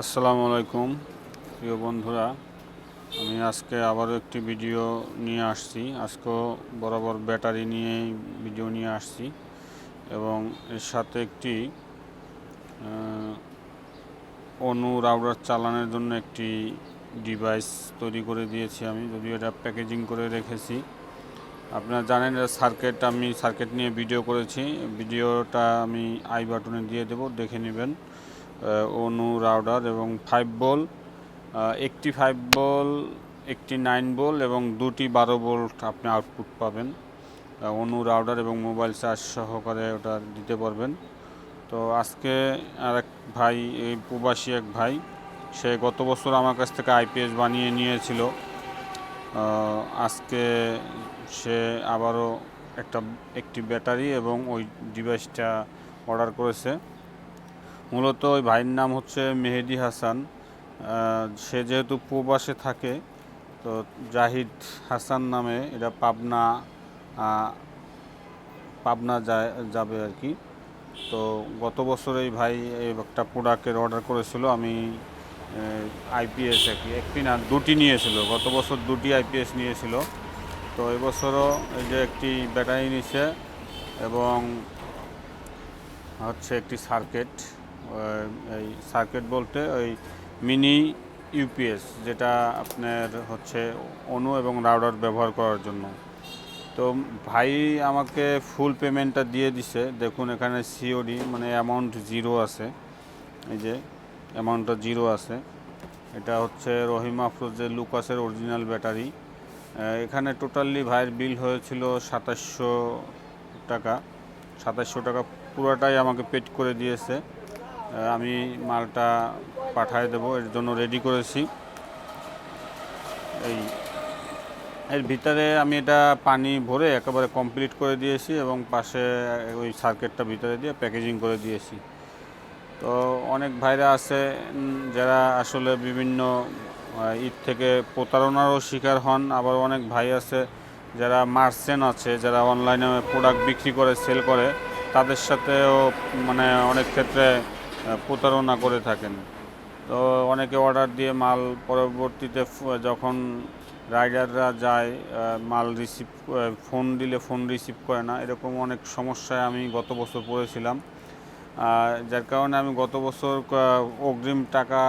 আসসালামু আলাইকুম প্রিয় বন্ধুরা, আমি আজকে আবারও একটি ভিডিও নিয়ে আসছি। আজকেও বরাবর ব্যাটারি নিয়েই ভিডিও নিয়ে আসছি এবং এর সাথে একটি অনু রাউটার চালানোর জন্য একটি ডিভাইস তৈরি করে দিয়েছি আমি, যদিও এটা প্যাকেজিং করে রেখেছি। আপনারা জানেন আমি সার্কিট নিয়ে ভিডিও করেছি, ভিডিওটা আমি আই বাটনে দিয়ে দেব, দেখে নেবেন। অনু রাউটার এবং 5 ভোল্ট, একটি 5 ভোল্ট, একটি 9 ভোল্ট এবং দুটি 12 ভোল্ট আপনি আউটপুট পাবেন। অনু রাউটার এবং মোবাইল চার্জ সহকারে ওটা দিতে পারবেন। তো আজকে আরেক ভাই, এই প্রবাসী এক ভাই, সে গত বছর আমার কাছ থেকে আইপিএস বানিয়ে নিয়েছিল। আজকে সে আবারও একটি ব্যাটারি এবং ওই ডিভাইসটা অর্ডার করেছে। মূলত ওই ভাইয়ের নাম হচ্ছে মেহেদি হাসান। সে যেহেতু প্রবাসে থাকে, তো জাহিদ হাসান নামে, এটা পাবনা যাবে আর কি। তো গত বছর এই ভাই একটা প্রোডাক্টের অর্ডার করেছিল। আমি আইপিএস একটি না দুটি নিয়েছিল, গত বছর দুটি আইপিএস নিয়েছিল। তো এবছরও এই যে একটি ব্যাটারি নিছে এবং হচ্ছে একটি সার্কিট। এই সার্কিট বলতে ওই মিনি ইউপিএস, যেটা আপনার হচ্ছে অনু এবং রাউটার ব্যবহার করার জন্য। তো ভাই আমাকে ফুল পেমেন্টটা দিয়ে দিছে। দেখুন এখানে সিওডি মানে অ্যামাউন্ট জিরো আছে, এই যে অ্যামাউন্টটা জিরো আছে। এটা হচ্ছে রহিম আফরোজের লুকাসের অরিজিনাল ব্যাটারি। এখানে টোটালি ভাইয়ের বিল হয়েছিল 2700 টাকা। 2700 টাকা পুরোটাই আমাকে পেড করে দিয়েছে। আমি মালটা পাঠিয়ে দেবো, এর জন্য রেডি করেছি। এর ভিতরে আমি এটা পানি ভরে একেবারে কমপ্লিট করে দিয়েছি এবং পাশে ওই সার্কিটটা ভিতরে দিয়ে প্যাকেজিং করে দিয়েছি। তো অনেক ভাইরা আছে যারা আসলে বিভিন্ন ঈদ থেকে প্রতারণারও শিকার হন। আবার অনেক ভাই আছে যারা মার্চেন্ট আছে, যারা অনলাইনে প্রোডাক্ট বিক্রি করে, সেল করে, তাদের সাথেও মানে অনেক ক্ষেত্রে প্রতারণা করে থাকেন। তো অনেকে অর্ডার দিয়ে মাল পরবর্তীতে যখন রাইডাররা যায়, মাল রিসিভ, ফোন দিলে ফোন রিসিভ করে না, এরকম অনেক সমস্যায় আমি গত বছর পড়েছিলাম। যার কারণে আমি গত বছর অগ্রিম টাকা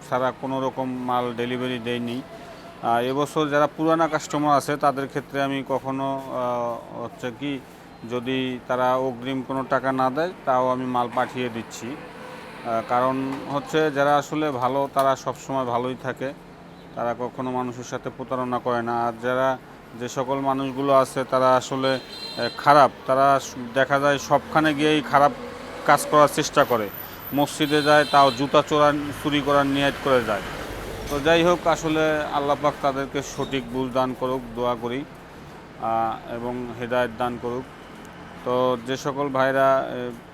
ছাড়া কোনো রকম মাল ডেলিভারি দেইনি। এবছর যারা পুরানা কাস্টমার আছে তাদের ক্ষেত্রে আমি কখনো হচ্ছে কি, যদি তারা অগ্রিম কোনো টাকা না দেয় তাও আমি মাল পাঠিয়ে দিচ্ছি। কারণ হচ্ছে যারা আসলে ভালো, তারা সবসময় ভালোই থাকে, তারা কখনো মানুষের সাথে প্রতারণা করে না। আর যে সকল মানুষগুলো আছে তারা আসলে খারাপ, তারা দেখা যায় সবখানে গিয়েই খারাপ কাজ করার চেষ্টা করে। মসজিদে যায় তাও জুতা চুরি করার নিয়ত করে যায়। তো যাই হোক, আসলে আল্লাহ পাক তাদেরকে সঠিক বুঝ দান করুক, দোয়া করি, এবং হেদায়েত দান করুক। তো যে সকল ভাইরা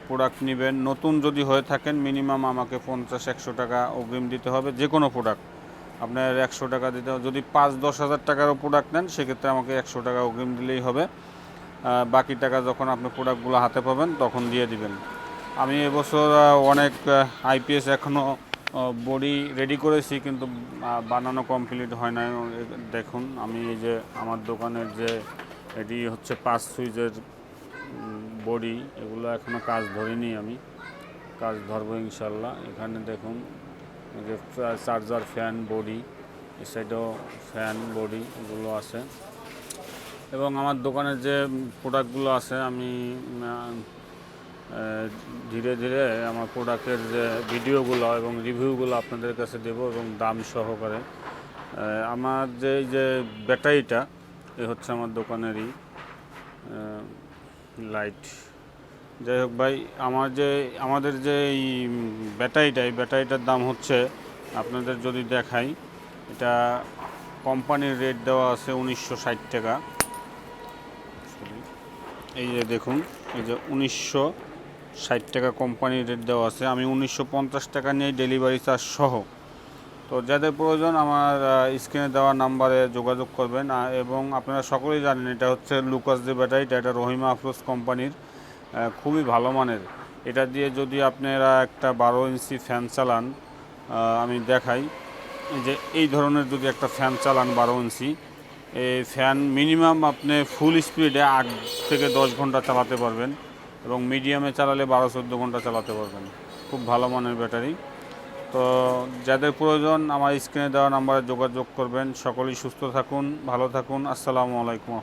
প্রোডাক্ট নেবেন, নতুন যদি হয়ে থাকেন, মিনিমাম আমাকে 50-100 টাকা অগ্রিম দিতে হবে। যে কোনো প্রোডাক্ট আপনার 100 টাকা দিতে হবে। যদি 5-10 হাজার টাকারও প্রোডাক্ট নেন, সেক্ষেত্রে আমাকে 100 টাকা অগ্রিম দিলেই হবে। বাকি টাকা যখন আপনি প্রোডাক্টগুলো হাতে পাবেন তখন দিয়ে দিবেন। আমি এবছর অনেক আইপিএস এখনও বডি রেডি করেছি, কিন্তু বানানো কমপ্লিট হয় না। দেখুন আমি এই যে আমার দোকানের যে এটি হচ্ছে 5 সুইচের বডি, এগুলো এখনও কাজ ধরিনি, আমি কাজ ধরবো ইনশাল্লাহ। এখানে দেখুন এই যে চার্জার, ফ্যান বডি, এই সাইডেও ফ্যান বডি, এগুলো আছে। এবং আমার দোকানের যে প্রোডাক্টগুলো আছে, আমি ধীরে ধীরে আমার প্রোডাক্টের যে ভিডিওগুলো এবং রিভিউগুলো আপনাদের কাছে দেব, এবং দাম সহকারে। আমার এই যে ব্যাটারিটা, এ হচ্ছে আমার দোকানেরই লাইট। যাই হোক ভাই, আমাদের যে এই ব্যাটারিটার দাম হচ্ছে, আপনাদের যদি দেখাই, এটা কোম্পানির রেট দেওয়া আছে 1960 টাকা। এই যে দেখুন, এই যে 1960 টাকা কোম্পানির রেট দেওয়া আছে। আমি 1950 টাকা নিয়ে ডেলিভারি চার্জ সহ। তো যাদের প্রয়োজন আমার স্ক্রিনে দেওয়া নাম্বারে যোগাযোগ করবেন। এবং আপনারা সকলেই জানেন এটা হচ্ছে লুকাস যে ব্যাটারিটা, এটা রহিমা আফরোজ কোম্পানির, খুবই ভালো মানের। এটা দিয়ে যদি আপনারা একটা 12 ইঞ্চি ফ্যান চালান, আমি দেখাই। এই যে এই ধরনের যদি একটা ফ্যান চালান 12 ইঞ্চি, এই ফ্যান মিনিমাম আপনি ফুল স্পিডে 8 থেকে 10 ঘন্টা চালাতে পারবেন এবং মিডিয়ামে চালালে 12-14 ঘন্টা চালাতে পারবেন। খুব ভালো মানের ব্যাটারি। তো যাদের প্রয়োজন আমার স্ক্রিনে দেওয়া নাম্বারে যোগাযোগ করবেন। সকলেই সুস্থ থাকুন, ভালো থাকুন। আসসালামু আলাইকুম।